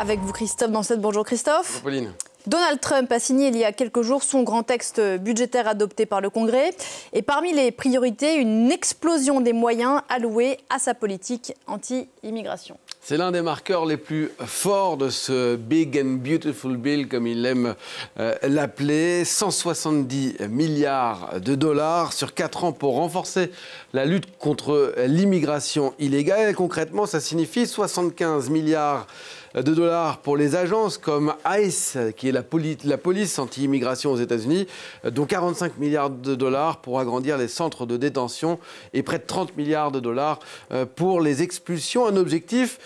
Avec vous Christophe Dansette. Bonjour Christophe. Bonjour Pauline. Donald Trump a signé il y a quelques jours son grand texte budgétaire adopté par le Congrès. Et parmi les priorités, une explosion des moyens alloués à sa politique anti-immigration. C'est l'un des marqueurs les plus forts de ce Big and Beautiful Bill, comme il aime l'appeler. 170 milliards de dollars sur 4 ans pour renforcer la lutte contre l'immigration illégale. Concrètement, ça signifie 75 milliards de dollars pour les agences comme ICE, qui est la police anti-immigration aux États-Unis, dont 45 milliards de dollars pour agrandir les centres de détention et près de 30 milliards de dollars pour les expulsions. Un objectif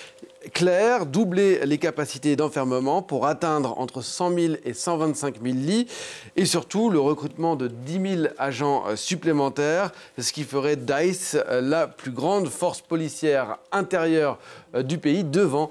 clair, doubler les capacités d'enfermement pour atteindre entre 100 000 et 125 000 lits et surtout le recrutement de 10 000 agents supplémentaires, ce qui ferait d'ICE la plus grande force policière intérieure du pays devant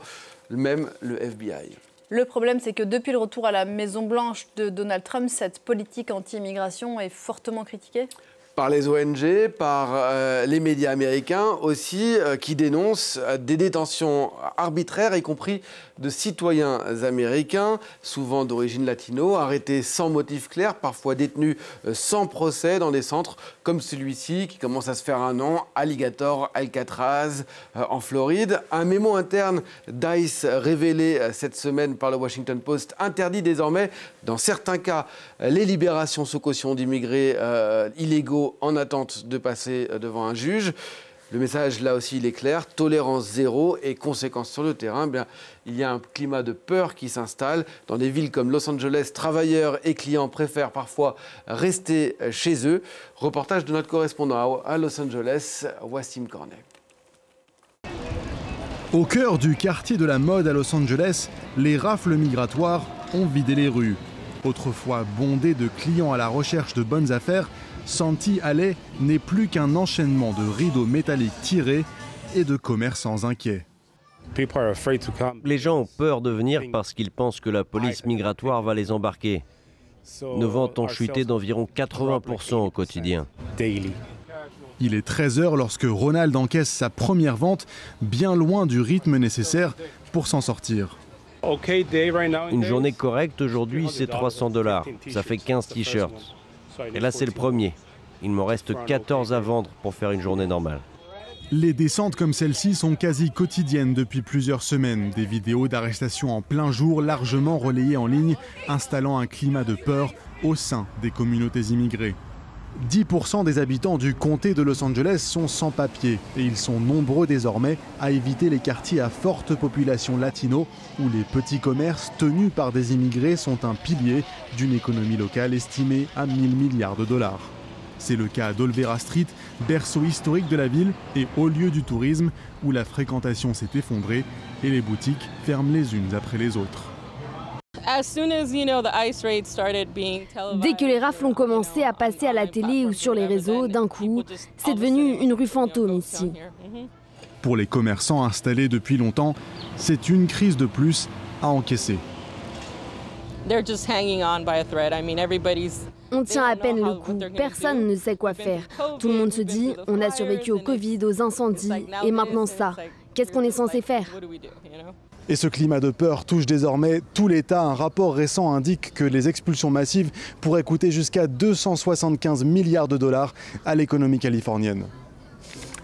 même le FBI. Le problème, c'est que depuis le retour à la Maison-Blanche de Donald Trump, cette politique anti-immigration est fortement critiquée. Par les ONG, par les médias américains aussi, qui dénoncent des détentions arbitraires, y compris de citoyens américains, souvent d'origine latino, arrêtés sans motif clair, parfois détenus sans procès dans des centres comme celui-ci, qui commence à se faire un nom, Alligator, Alcatraz, en Floride. Un mémo interne d'ICE révélé cette semaine par le Washington Post interdit désormais, dans certains cas, les libérations sous caution d'immigrés illégaux en attente de passer devant un juge. Le message, là aussi, il est clair. Tolérance zéro et conséquences sur le terrain. Bien, il y a un climat de peur qui s'installe. Dans des villes comme Los Angeles, travailleurs et clients préfèrent parfois rester chez eux. Reportage de notre correspondant à Los Angeles, Wassim Cornet. Au cœur du quartier de la mode à Los Angeles, les rafles migratoires ont vidé les rues. Autrefois bondé de clients à la recherche de bonnes affaires, Santee Alley n'est plus qu'un enchaînement de rideaux métalliques tirés et de commerçants inquiets. Les gens ont peur de venir parce qu'ils pensent que la police migratoire va les embarquer. Nos ventes ont chuté d'environ 80% au quotidien. Il est 13h lorsque Ronald encaisse sa première vente, bien loin du rythme nécessaire pour s'en sortir. Une journée correcte aujourd'hui, c'est $300. Ça fait 15 t-shirts. Et là, c'est le premier. Il m'en reste 14 à vendre pour faire une journée normale. Les descentes comme celle-ci sont quasi quotidiennes depuis plusieurs semaines. Des vidéos d'arrestations en plein jour largement relayées en ligne, installant un climat de peur au sein des communautés immigrées. 10% des habitants du comté de Los Angeles sont sans papier et ils sont nombreux désormais à éviter les quartiers à forte population latino où les petits commerces tenus par des immigrés sont un pilier d'une économie locale estimée à 1000 milliards de dollars. C'est le cas d'Olvera Street, berceau historique de la ville et haut lieu du tourisme où la fréquentation s'est effondrée et les boutiques ferment les unes après les autres. Dès que les rafles ont commencé à passer à la télé ou sur les réseaux, d'un coup, c'est devenu une rue fantôme ici. Pour les commerçants installés depuis longtemps, c'est une crise de plus à encaisser. On tient à peine le coup, personne ne sait quoi faire. Tout le monde se dit, on a survécu au Covid, aux incendies, et maintenant ça. Qu'est-ce qu'on est censé faire ? Et ce climat de peur touche désormais tout l'État. Un rapport récent indique que les expulsions massives pourraient coûter jusqu'à 275 milliards de dollars à l'économie californienne.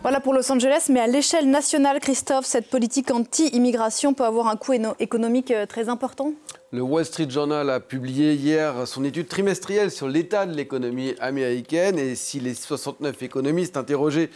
Voilà pour Los Angeles, mais à l'échelle nationale, Christophe, cette politique anti-immigration peut avoir un coût économique très important ? Le Wall Street Journal a publié hier son étude trimestrielle sur l'état de l'économie américaine. Et si les 69 économistes interrogés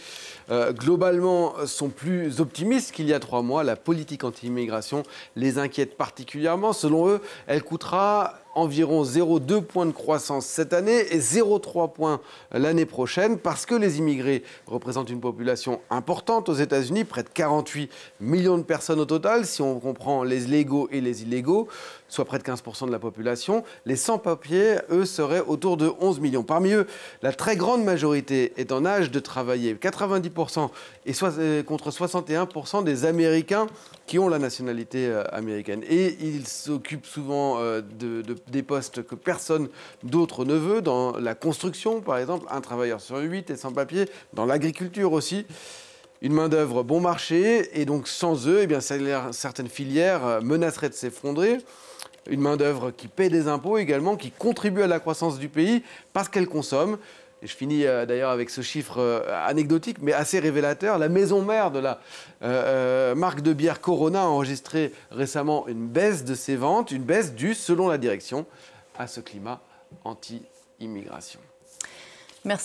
globalement sont plus optimistes qu'il y a 3 mois, la politique anti-immigration les inquiète particulièrement. Selon eux, elle coûtera environ 0,2 points de croissance cette année et 0,3 points l'année prochaine parce que les immigrés représentent une population importante aux États-Unis, près de 48 millions de personnes au total, si on comprend les légaux et les illégaux, soit près de 15% de la population. Les sans-papiers, eux, seraient autour de 11 millions. Parmi eux, la très grande majorité est en âge de travailler, 90% contre 61% des Américains qui ont la nationalité américaine. Et ils s'occupent souvent des postes que personne d'autre ne veut, dans la construction par exemple, un travailleur sur 8 est sans papier, dans l'agriculture aussi. Une main-d'œuvre bon marché, et donc sans eux, eh bien, certaines filières menaceraient de s'effondrer. Une main-d'œuvre qui paie des impôts également, qui contribue à la croissance du pays parce qu'elle consomme. Et je finis d'ailleurs avec ce chiffre anecdotique, mais assez révélateur. La maison mère de la marque de bière Corona a enregistré récemment une baisse de ses ventes, une baisse due, selon la direction, à ce climat anti-immigration.